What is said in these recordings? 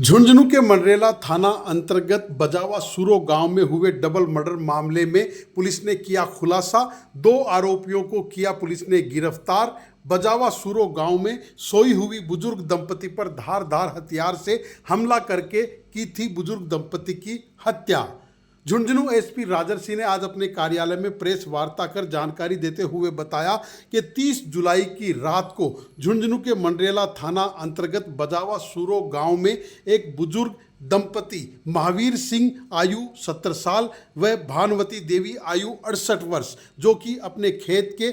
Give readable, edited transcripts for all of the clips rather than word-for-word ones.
झुंझुनू के मंडरेला थाना अंतर्गत बजावा सुरो गांव में हुए डबल मर्डर मामले में पुलिस ने किया खुलासा। 2 आरोपियों को किया पुलिस ने गिरफ्तार। बजावा सुरो गांव में सोई हुई बुजुर्ग दंपति पर धारदार हथियार से हमला करके की थी बुजुर्ग दंपति की हत्या। झुंझुनू एसपी राजर सिंह ने आज अपने कार्यालय में प्रेस वार्ता कर जानकारी देते हुए बताया कि 30 जुलाई की रात को झुंझुनू के मंडरेला थाना अंतर्गत बजावा सुरो गांव में एक बुजुर्ग दंपति महावीर सिंह आयु 70 साल व भानुवती देवी आयु 68 वर्ष जो कि अपने खेत के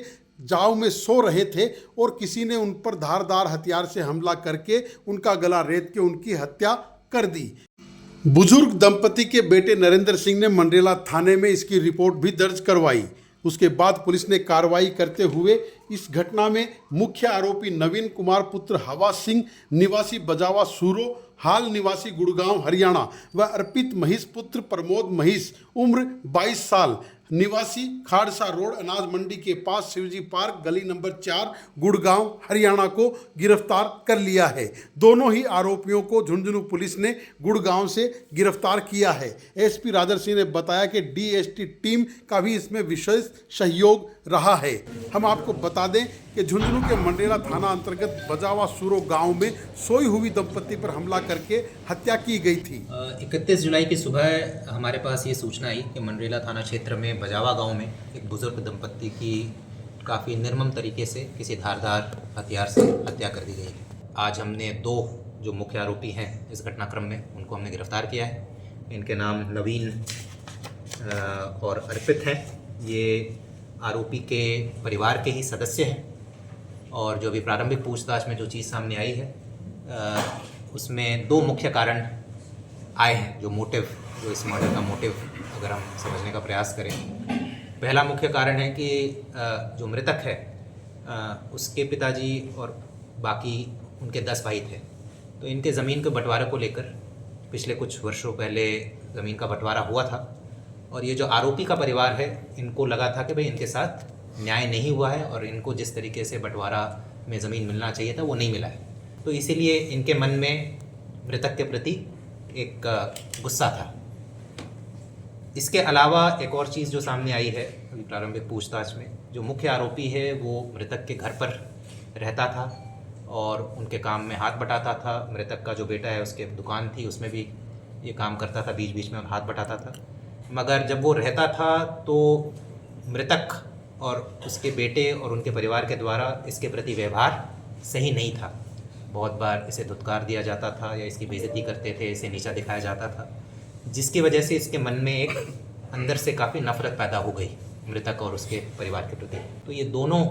जाव में सो रहे थे और किसी ने उन पर धारदार हथियार से हमला करके उनका गला रेत के उनकी हत्या कर दी। बुजुर्ग दंपति के बेटे नरेंद्र सिंह ने मंडरेला थाने में इसकी रिपोर्ट भी दर्ज करवाई। उसके बाद पुलिस ने कार्रवाई करते हुए इस घटना में मुख्य आरोपी नवीन कुमार पुत्र हवा सिंह निवासी बजावा सूरो हाल निवासी गुड़गांव हरियाणा व अर्पित महिष पुत्र प्रमोद महिष उम्र 22 साल निवासी खाड़सा रोड अनाज मंडी के पास शिवजी पार्क गली नंबर 4 गुड़गांव हरियाणा को गिरफ्तार कर लिया है। दोनों ही आरोपियों को झुंझुनू पुलिस ने गुड़गांव से गिरफ्तार किया है। एसपी राजर सिंह ने बताया कि डीएसटी टीम का भी इसमें विशेष सहयोग रहा है। हम आपको बता दें कि झुंझुनू के मंडरेला थाना अंतर्गत बजावा सुरो गांव में सोई हुई दंपति पर हमला करके हत्या की गई थी। 31 जुलाई की सुबह हमारे पास ये सूचना आई कि मंडरेला थाना क्षेत्र में बजावा गांव में एक बुजुर्ग दंपति की काफ़ी निर्मम तरीके से किसी धारदार हथियार से हत्या कर दी गई है। आज हमने 2 जो मुख्य आरोपी हैं इस घटनाक्रम में उनको हमने गिरफ्तार किया है। इनके नाम नवीन और अर्पित हैं। ये आरोपी के परिवार के ही सदस्य हैं और जो अभी प्रारंभिक पूछताछ में जो चीज़ सामने आई है उसमें 2 मुख्य कारण आए हैं जो इस मर्डर का मोटिव अगर हम समझने का प्रयास करें। पहला मुख्य कारण है कि जो मृतक है उसके पिताजी और बाकी उनके 10 भाई थे, तो इनके ज़मीन के बंटवारे को लेकर पिछले कुछ वर्षों पहले ज़मीन का बंटवारा हुआ था और ये जो आरोपी का परिवार है इनको लगा था कि भाई इनके साथ न्याय नहीं हुआ है और इनको जिस तरीके से बंटवारा में ज़मीन मिलना चाहिए था वो नहीं मिला है, तो इसीलिए इनके मन में मृतक के प्रति एक गुस्सा था। इसके अलावा एक और चीज़ जो सामने आई है अभी प्रारंभिक पूछताछ में, जो मुख्य आरोपी है वो मृतक के घर पर रहता था और उनके काम में हाथ बटाता था। मृतक का जो बेटा है उसके दुकान थी, उसमें भी ये काम करता था, बीच बीच में हाथ बटाता था। मगर जब वो रहता था तो मृतक और उसके बेटे और उनके परिवार के द्वारा इसके प्रति व्यवहार सही नहीं था। बहुत बार इसे धुतकार दिया जाता था या इसकी बेइज्जती करते थे, इसे नीचा दिखाया जाता था, जिसकी वजह से इसके मन में एक अंदर से काफ़ी नफरत पैदा हो गई मृतक और उसके परिवार के प्रति। तो ये दोनों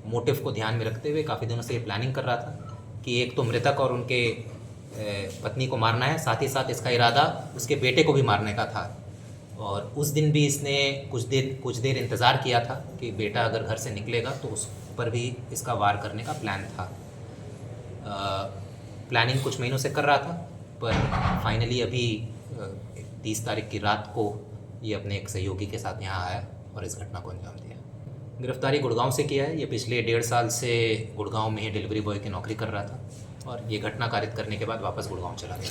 मोटिव को ध्यान में रखते हुए काफ़ी दिनों से ये प्लानिंग कर रहा था कि एक तो मृतक और उनके पत्नी को मारना है, साथ ही साथ इसका इरादा उसके बेटे को भी मारने का था। और उस दिन भी इसने कुछ देर इंतज़ार किया था कि बेटा अगर घर से निकलेगा तो उस पर भी इसका वार करने का प्लान था। प्लानिंग कुछ महीनों से कर रहा था पर फाइनली अभी 30 तारीख की रात को ये अपने एक सहयोगी के साथ यहाँ आया और इस घटना को अंजाम दिया। गिरफ्तारी गुड़गांव से किया है। ये पिछले 1.5 साल से गुड़गांव में ही डिलीवरी बॉय की नौकरी कर रहा था और ये घटना कारित करने के बाद वापस गुड़गांव चला गया।